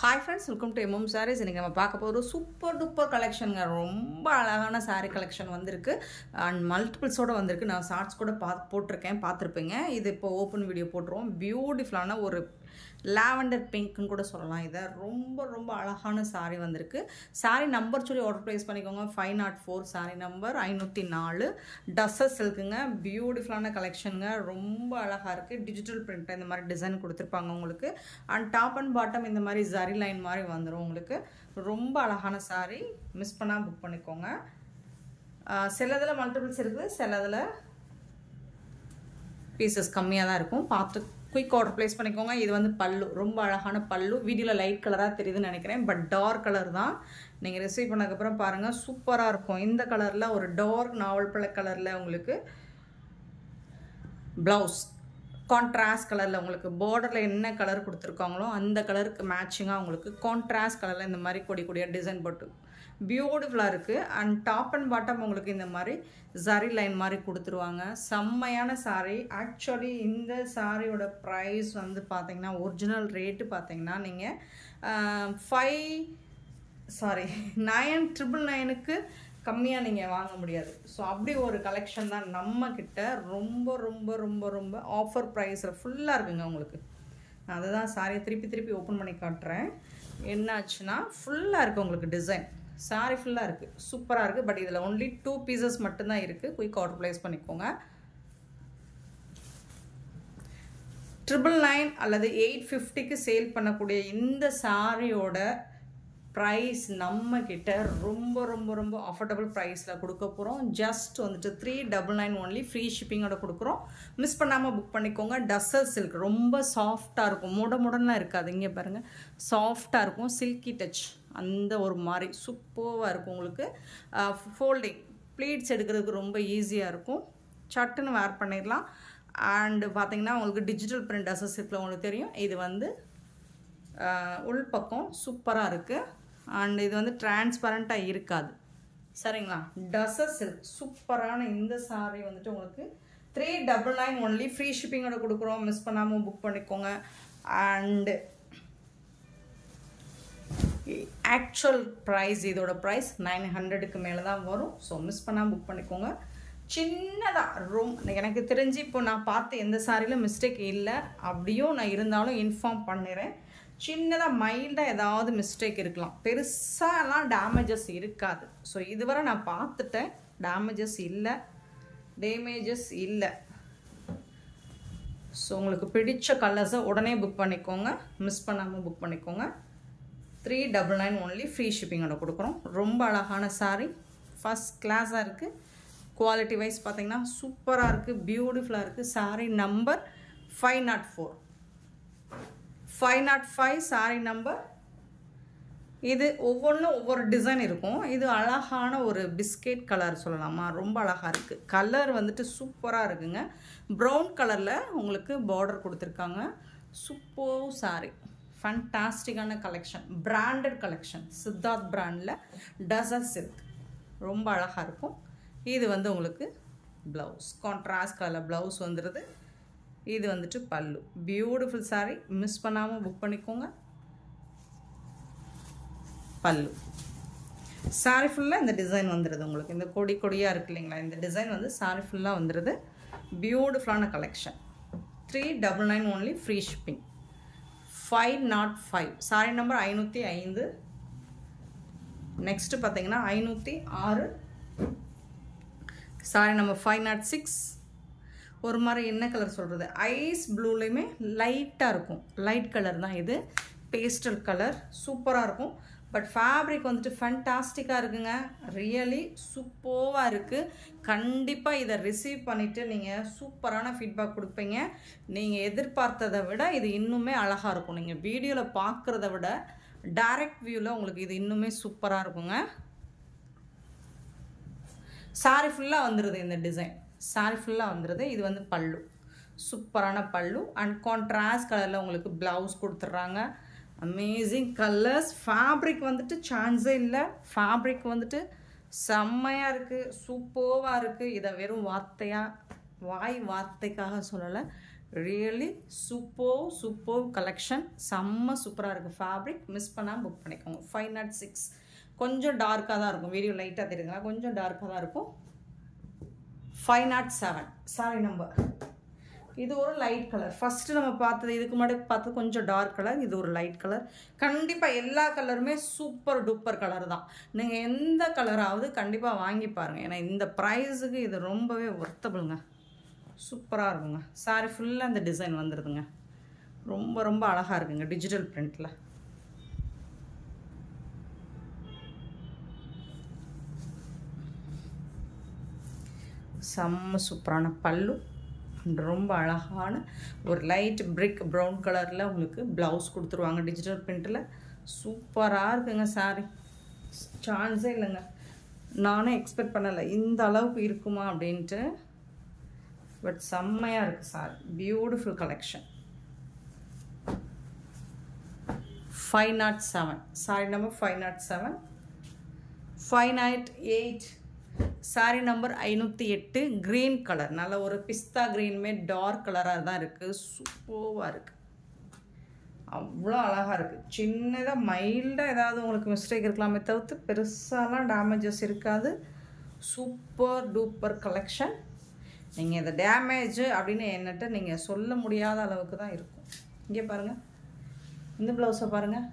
Hi friends, welcome to MM Sarees. இன்னைக்கு நம்ம பார்க்க போற சூப்பர் டூப்பர் கலெக்ஷன்ங்க. ரொம்ப அழகான saree கலெக்ஷன் வந்திருக்கு and மல்டிபிள்ஸோட வந்திருக்கு. நான் ஷார்ட்ஸ் கூட போட்டுருக்கேன், பார்த்திருப்பீங்க. இது இப்போ ஓபன் வீடியோ போட்டுறோம். பியூட்டிஃபுல்லான ஒரு லாவெண்டர் பிங்க்னு கூட சொல்லலாம். இத ரொம்ப அழகான saree வந்திருக்கு. saree நம்பர் சொல்லி ஆர்டர் பிளேஸ் பண்ணிக்கோங்க. 504 saree நம்பர் 504 டஸ்ஸர் சில்க்குங்க. பியூட்டிஃபுல்லான கலெக்ஷன்ங்க. ரொம்ப அழகா இருக்கு. டிஜிட்டல் பிரிண்ட் இந்த மாதிரி டிசைன் கொடுத்திருப்பாங்க உங்களுக்கு. and டாப் அண்ட் பாட்டம் இந்த மாதிரி ஜரி லைன் மாதிரி வந்துரும் உங்களுக்கு. ரொம்ப அழகான saree. மிஸ் பண்ணாம புக் பண்ணிக்கோங்க. சிலதுல மல்டிபிள்ஸ் இருக்கு, சிலதுல பீசஸ் கம்மியா தான் இருக்கும். பார்த்து குயிக் ஆர்டர் பிளேஸ் பண்ணிக்கோங்க. இது வந்து பல்லு, ரொம்ப அழகான பல்லு. வீடியோல லைட் கலரா தெரியுதுன்னு நினைக்கிறேன், பட் டார்க் கலர் தான். நீங்க ரிசீவ் பண்ணதுக்கு அப்புறம் பாருங்க, சூப்பரா இருக்கும். இந்த கலர்ல ஒரு டார்க் நாவல் பழ கலர்ல உங்களுக்கு பிளவுஸ் கான்ட்ராஸ்ட் கலரில் உங்களுக்கு பார்டரில் என்ன கலர் கொடுத்துருக்காங்களோ அந்த கலருக்கு மேட்சிங்காக உங்களுக்கு கான்ட்ராஸ்ட் கலரில் இந்த மாதிரி கொடியாக டிசைன் போட்டு பியூட்டிஃபுல்லாக இருக்குது. அண்ட் டாப் அண்ட் பாட்டம் உங்களுக்கு இந்த மாதிரி ஜரி லைன் மாதிரி கொடுத்துருவாங்க. செம்மையான saree. ஆக்சுவலி இந்த சாரியோட ப்ரைஸ் வந்து பார்த்தீங்கன்னா ஒரிஜினல் ரேட்டு பார்த்தீங்கன்னா நீங்கள் 999க்கு கம்மியாக நீங்கள் வாங்க முடியாது. ஸோ அப்படி ஒரு கலெக்ஷன் தான் நம்ம கிட்ட. ரொம்ப ஆஃபர் ப்ரைஸில் ஃபுல்லாக இருக்குங்க உங்களுக்கு. நான் அதை தான் சாரியை திருப்பி ஓப்பன் பண்ணி காட்டுறேன். என்னாச்சுன்னா ஃபுல்லாக இருக்குது உங்களுக்கு டிசைன். சாரி ஃபுல்லாக இருக்குது, சூப்பராக இருக்குது. பட் இதில் ஒன்லி 2 பீசஸ் மட்டும்தான் இருக்குது. குயிக் ஆர்டர் ப்ளேஸ் பண்ணிக்கோங்க. 999 அல்லது 850க்கு சேல் பண்ணக்கூடிய இந்த சாரியோட ப்ரைஸ் நம்ம கிட்ட ரொம்ப அஃபோர்டபுள் ப்ரைஸில் கொடுக்க போகிறோம். ஜஸ்ட் வந்துட்டு 399 ஒன்லி. ஃப்ரீ ஷிப்பிங்கோட கொடுக்குறோம். மிஸ் பண்ணாமல் புக் பண்ணிக்கோங்க. டஸ்ஸர் சில்க் ரொம்ப சாஃப்டாக இருக்கும், முடலாம் இருக்காது. இங்கே பாருங்கள், சாஃப்டாக இருக்கும். சில்கி டச் அந்த ஒரு மாதிரி சூப்பராக இருக்கும் உங்களுக்கு. ஃபோல்டிங் ப்ளீட்ஸ் எடுக்கிறதுக்கு ரொம்ப ஈஸியாக இருக்கும். சட்டுன்னு வேர் பண்ணிடலாம். அண்டு பார்த்தீங்கன்னா உங்களுக்கு டிஜிட்டல் பிரிண்ட் டஸ்ஸர் சில்கில் உங்களுக்கு தெரியும். இது வந்து உள் பக்கம் சூப்பராக இருக்குது. அண்ட் இது வந்து டிரான்ஸ்பரண்ட்டாக இருக்காது, சரிங்களா? டஸ்ஸர் சில்க் சூப்பரான இந்த சாரீ வந்துட்டு உங்களுக்கு 399 ஒன்லி. ஃப்ரீ ஷிப்பிங்கோட கொடுக்குறோம். மிஸ் பண்ணாமல் புக் பண்ணிக்கோங்க. அண்டு ஆக்சுவல் ப்ரைஸ், இதோட ப்ரைஸ் 900க்கு மேலே தான் வரும். ஸோ மிஸ் பண்ணாமல் புக் பண்ணிக்கோங்க. சின்னதாக எனக்கு தெரிஞ்சு இப்போ நான் பார்த்து எந்த சாரியில் மிஸ்டேக் இல்லை. அப்படியும் நான் இருந்தாலும் இன்ஃபார்ம் பண்ணிடுறேன். சின்னதாக மைல்டாக ஏதாவது மிஸ்டேக் இருக்கலாம், பெருசாலாம் டேமேஜஸ் இருக்காது. ஸோ இதுவரை நான் பார்த்துட்டேன், டேமேஜஸ் இல்லை. ஸோ உங்களுக்கு பிடிச்ச கலர்ஸை உடனே புக் பண்ணிக்கோங்க. மிஸ் பண்ணாமல் புக் பண்ணிக்கோங்க. 399 ஒன்லி. ஃப்ரீ ஷிப்பிங்கோட கொடுக்குறோம். ரொம்ப அழகான saree, ஃபஸ்ட் கிளாஸாக இருக்குது. குவாலிட்டி வைஸ் பார்த்தீங்கன்னா சூப்பராக இருக்குது, பியூட்டிஃபுல்லாக இருக்குது. saree number 505 saree number. இது ஒவ்வொன்றும் ஒவ்வொரு டிசைன் இருக்கும். இது அழகான ஒரு பிஸ்கெட் கலர் சொல்லலாமா, ரொம்ப அழகாக இருக்குது. கலர் வந்துட்டு சூப்பராக இருக்குங்க. ப்ரௌன் கலரில் உங்களுக்கு பார்டர் கொடுத்துருக்காங்க. சூப்பர் saree, ஃபண்டாஸ்டிக்கான கலெக்ஷன், பிராண்டட் கலெக்ஷன். சித்தார்த் பிராண்டில் டஸ்ஸர் சில்க் ரொம்ப அழகாக இருக்கும். இது வந்து உங்களுக்கு ப்ளவுஸ் கான்ட்ராஸ்ட் கலர் ப்ளவுஸ் வந்துடுது. இது வந்துட்டு பல்லு. Beautiful saree. மிஸ் பண்ணாமல் புக் பண்ணிக்கோங்க. பல்லு saree ஃபுல்லாக இந்த டிசைன் வந்துடுது உங்களுக்கு. இந்த கொடியாக இருக்கு இல்லைங்களா, இந்த டிசைன் வந்து saree ஃபுல்லாக வந்துடுது. பியூட்டிஃபுல்லான collection. 399 only. Free shipping. 505 saree number 505. Next பார்த்தீங்கன்னா 506 saree நம்பர் 506. ஒரு மாதிரி என்ன கலர் சொல்கிறது, ஐஸ் ப்ளூலேயுமே லைட்டாக இருக்கும். லைட் கலர் தான் இது, பேஸ்டல் கலர். சூப்பராக இருக்கும். பட் ஃபேப்ரிக் வந்துட்டு ஃபண்டாஸ்டிக்காக இருக்குங்க. ரியலி சூப்பராக இருக்குது. கண்டிப்பாக இதை ரிசீவ் பண்ணிவிட்டு நீங்கள் சூப்பரான ஃபீட்பேக் கொடுப்பீங்க. நீங்கள் எதிர்பார்த்ததை விட இது இன்னுமே அழகாக இருக்கும். நீங்கள் வீடியோவில் பார்க்குறத விட டைரக்ட் வியூவில் உங்களுக்கு இது இன்னுமே சூப்பராக இருக்குங்க. saree ஃபுல்லாக வந்துடுது இந்த டிசைன். saree ஃபுல்லாக வந்துடுது. இது வந்து பல்லு, சூப்பரான பல்லு. அண்ட் கான்ட்ராஸ்ட் கலரில் உங்களுக்கு ப்ளவுஸ் கொடுத்துட்றாங்க. Amazing colours. ஃபேப்ரிக் வந்துட்டு சான்ஸே இல்லை. ஃபேப்ரிக் வந்துட்டு செம்மையாக இருக்குது, சூப்பராக இருக்குது. இதை வெறும் வார்த்தைக்காக சொல்லலை, ரியலி சூப்பர் கலெக்ஷன். செம்ம சூப்பராக இருக்குது. ஃபேப்ரிக் மிஸ் பண்ணாமல் புக் பண்ணிக்கோங்க. 506. கொஞ்சம் டார்க்காக தான் இருக்கும். வீடியோ லைட்டாக தெரியுதுங்களா, கொஞ்சம் டார்க்காக தான் இருக்கும். 507 சாரி நம்பர். இது ஒரு லைட் கலர். ஃபஸ்ட்டு நம்ம பார்த்தது, இதுக்கு முன்னாடி பார்த்தது கொஞ்சம் டார்க் கலர். இது ஒரு லைட் கலர். கண்டிப்பாக எல்லா கலருமே சூப்பர் டூப்பர் கலர் தான். நீங்கள் எந்த கலராவது கண்டிப்பாக வாங்கி பாருங்கள். ஏன்னா இந்த ப்ரைஸுக்கு இது ரொம்பவே ஒர்த்தபிளுங்க. சூப்பராக இருக்குங்க. சாரி ஃபுல்லாக இந்த டிசைன் வந்துடுதுங்க. ரொம்ப அழகாக இருக்குங்க டிஜிட்டல் பிரிண்டில். செம்ம சூப்பரான பல்லு. ரொம்ப அழகான ஒரு லைட் பிரிக் ப்ரௌன் கலரில் உங்களுக்கு ப்ளவுஸ் கொடுத்துருவாங்க டிஜிட்டல் பிரிண்டில். சூப்பராக இருக்குங்க சாரி. சான்ஸே இல்லைங்க. நானே எக்ஸ்பெக்ட் பண்ணலை இந்த அளவுக்கு இருக்குமா அப்படின்ட்டு. பட் செம்மையாக இருக்குது sorry. Beautiful collection. 507 sorry number 507. 508 sorry number 508. Green colour. நல்ல ஒரு பிஸ்தா க்ரீனுமே டார்க் கலராக தான் இருக்குது. சூப்பராக இருக்குது. அவ்வளோ அழகாக இருக்குது. சின்னதாக மைல்டாக ஏதாவது உங்களுக்கு மிஸ்டேக் இருக்கலாமே தவிர்த்து பெருசாலாம் டேமேஜஸ் இருக்காது. Super duper collection. நீங்கள் இந்த டேமேஜ் அப்படின்னு என்னட்ட நீங்கள் சொல்ல முடியாத அளவுக்கு தான் இருக்கும். இங்கே பாருங்கள், இந்த ப்ளவுஸை பாருங்கள்.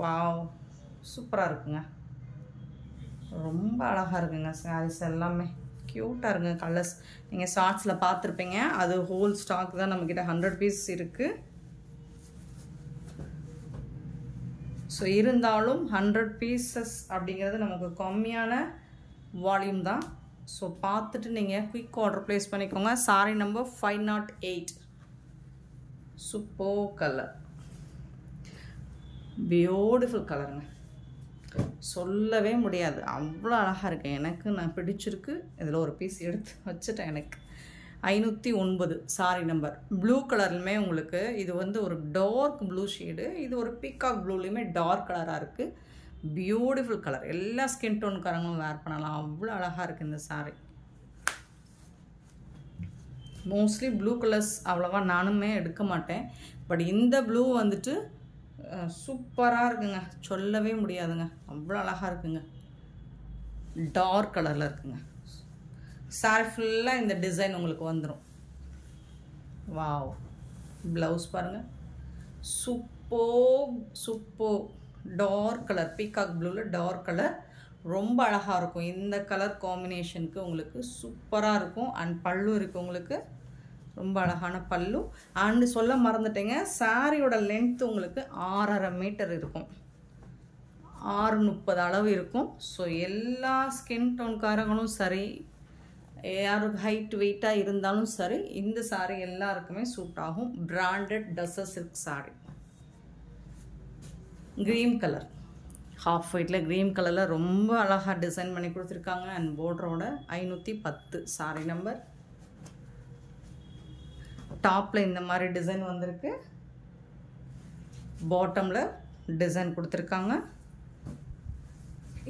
வாவ், சூப்பராக இருக்குங்க. ரொம்ப அழகாக இருக்குங்க சாரீஸ் எல்லாமே. க்யூட்டாக இருக்குங்க கலர்ஸ். நீங்கள் ஷார்ட்ஸில் பார்த்துருப்பீங்க. அது ஹோல் ஸ்டாக் தான் நம்மக்கிட்ட 100 பீஸ் இருக்குது. ஸோ இருந்தாலும் 100 பீசஸ் அப்படிங்கிறது நமக்கு கம்மியான வால்யூம் தான். ஸோ பார்த்துட்டு நீங்கள் குயிக் ஆர்டர் ப்ளேஸ் பண்ணிக்கோங்க. Sorry number 508. Super colour, beautiful கலருங்க. சொல்லவே முடியாது, அவ்வளோ அழகாக இருக்குது. எனக்கு நான் பிடிச்சிருக்கு. இதில் ஒரு பீஸ் எடுத்து வச்சுட்டேன். எனக்கு 509 சாரி நம்பர். ப்ளூ கலர்லுமே உங்களுக்கு இது வந்து ஒரு டார்க் ப்ளூ ஷேடு. இது ஒரு பீகாக் ப்ளூலேயுமே டார்க் கலராக இருக்குது. Beautiful colour. எல்லா ஸ்கின் டோனுக்காரங்களும் வேர் பண்ணலாம். அவ்வளோ அழகாக இருக்குது இந்த சாரி. மோஸ்ட்லி ப்ளூ கலர்ஸ் அவ்வளோவா நானுமே எடுக்க மாட்டேன். பட் இந்த ப்ளூ வந்துட்டு சூப்பராக இருக்குங்க. சொல்லவே முடியாதுங்க. அவ்வளோ அழகாக இருக்குங்க. டார்க் கலரில் இருக்குங்க. சாரி ஃபுல்லாக இந்த டிசைன் உங்களுக்கு வந்துடும். வாவ், ப்ளவுஸ் பாருங்கள். Super dark colour. பீகாக் ப்ளூவில் டார்க் கலர் ரொம்ப அழகாக இருக்கும். இந்த கலர் காம்பினேஷனுக்கு உங்களுக்கு சூப்பராக இருக்கும். அண்ட் பல்லு இருக்குது உங்களுக்கு. ரொம்ப அழகான பல்லு. அண்டு சொல்ல மறந்துட்டேங்க, சாரியோட லென்த் உங்களுக்கு 6.5 மீட்டர் இருக்கும். 6:30 அளவு இருக்கும். ஸோ எல்லா ஸ்கின் டோன்காரங்களும் சரி, யாருக்கு ஹைட் வெயிட்டாக இருந்தாலும் சரி, இந்த சாரி எல்லாருக்குமே சூட் ஆகும். Branded tussar silk sari. Green colour, half ஒயிட்டில் க்ரீன் கலரில் ரொம்ப அழகாக டிசைன் பண்ணி கொடுத்துருக்காங்க. அண்ட் போர்டரோட 510 சாரி நம்பர். டாப்பில் இந்த மாதிரி டிசைன் வந்திருக்கு. பாட்டமில் டிசைன் கொடுத்துருக்காங்க.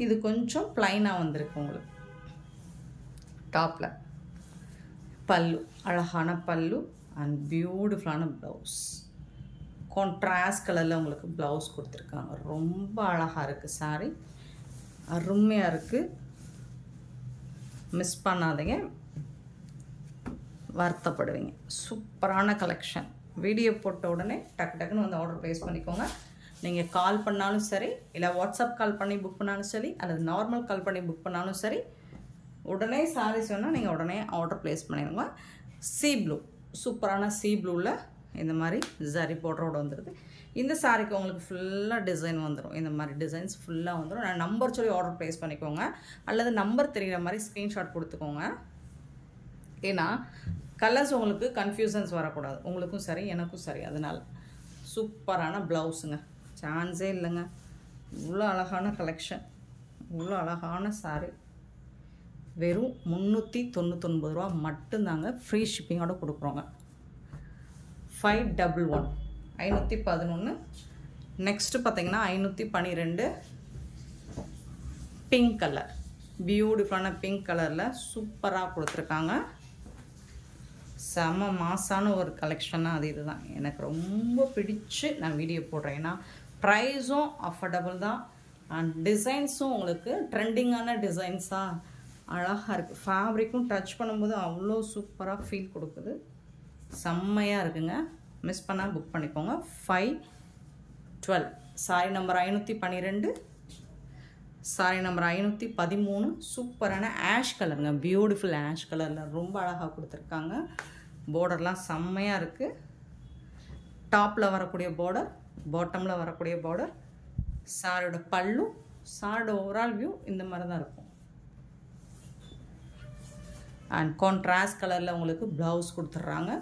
இது கொஞ்சம் ப்ளைனாக வந்திருக்கு உங்களுக்கு. டாப்பில் பல்லு, அழகான பல்லு அண்ட் பியூட்டிஃபுல்லான ப்ளவுஸ். கான்ட்ராஸ்ட் கலரில் உங்களுக்கு ப்ளவுஸ் கொடுத்துருக்காங்க. ரொம்ப அழகாக இருக்குது சாரி. அருமையாக இருக்குது. மிஸ் பண்ணாதீங்க, வருத்தப்படுவீங்க. சூப்பரான கலெக்ஷன். வீடியோ போட்ட உடனே டக்குன்னு வந்து ஆர்டர் ப்ளேஸ் பண்ணிக்கோங்க. நீங்கள் கால் பண்ணாலும் சரி, இல்லை வாட்ஸ்அப் கால் பண்ணி புக் பண்ணாலும் சரி, அல்லது நார்மல் கால் பண்ணி புக் பண்ணாலும் சரி, உடனே சாரீஸ் வேணால் நீங்கள் உடனே ஆர்டர் ப்ளேஸ் பண்ணிடுங்க. சீ ப்ளூ, சூப்பரான சீ ப்ளூவில் இந்த மாதிரி ஜரி போடுறோட வந்துடுது. இந்த சாரிக்கு உங்களுக்கு ஃபுல்லாக டிசைன் வந்துடும். இந்த மாதிரி டிசைன்ஸ் ஃபுல்லாக வந்துடும். நான் நம்பர் சொல்லி ஆர்டர் ப்ளேஸ் பண்ணிக்கோங்க. அல்லது நம்பர் தெரிகிற மாதிரி ஸ்க்ரீன்ஷாட் கொடுத்துக்கோங்க. ஏன்னா கலர்ஸ் உங்களுக்கு கன்ஃபியூஷன்ஸ் வரக்கூடாது. உங்களுக்கும் சரி, எனக்கும் சரி. அதனால் சூப்பரான ப்ளவுஸுங்க, சான்ஸே இல்லைங்க. இவ்வளோ அழகான கலெக்ஷன், இவ்வளோ அழகான சாரி. வெறும் 399 ரூபா மட்டும்தாங்க. ஃப்ரீ ஷிப்பிங்கோட கொடுக்குறோங்க. 511 511. நெக்ஸ்ட்டு பார்த்தீங்கன்னா 512 பிங்க் கலர். பியூட்டிஃபுல்லான பிங்க் கலரில் சூப்பராக கொடுத்துருக்காங்க. செம மாசான ஒரு கலெக்ஷனாக அது இதுதான் எனக்கு ரொம்ப பிடிச்சு நான் வீடியோ போடுறேன். ஏன்னா ப்ரைஸும் அஃபோர்டபுள் தான் அண்ட் டிசைன்ஸும் உங்களுக்கு ட்ரெண்டிங்கான டிசைன்ஸாக அழகாக இருக்குது. ஃபேப்ரிக்கும் டச் பண்ணும்போது அவ்வளோ சூப்பராக ஃபீல் கொடுக்குது. செம்மையாக இருக்குங்க. மிஸ் பண்ணால் புக் பண்ணிக்கோங்க. 512 சாரி நம்பர் 512 சாரி நம்பர் 513 சூப்பரான ஆஷ் கலருங்க. பியூட்டிஃபுல் ஆஷ் கலரில் ரொம்ப அழகாக கொடுத்துருக்காங்க. பார்டர்லாம் செம்மையாக இருக்குது. டாப்பில் வரக்கூடிய பார்டர், பாட்டமில் வரக்கூடிய பார்டர், சாரியோட பல்லு, சாரியோட ஓவரால் வியூ இந்த மாதிரி தான் இருக்கும். அண்ட் கான்ட்ராஸ்ட் கலரில் உங்களுக்கு ப்ளவுஸ் கொடுத்துட்றாங்க.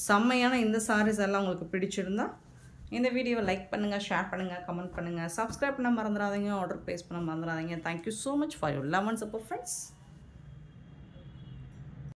செம்மையான இந்த சாரீஸ் எல்லாம் உங்களுக்கு பிடிச்சிருந்தா இந்த வீடியோவை லைக் பண்ணுங்கள், ஷேர் பண்ணுங்கள், கமெண்ட் பண்ணுங்கள், சப்ஸ்கிரைப் பண்ண மறந்துடாதீங்க, ஆர்டர் ப்ளேஸ் பண்ண மறந்துடாதீங்க. Thank you so much for your love and support friends.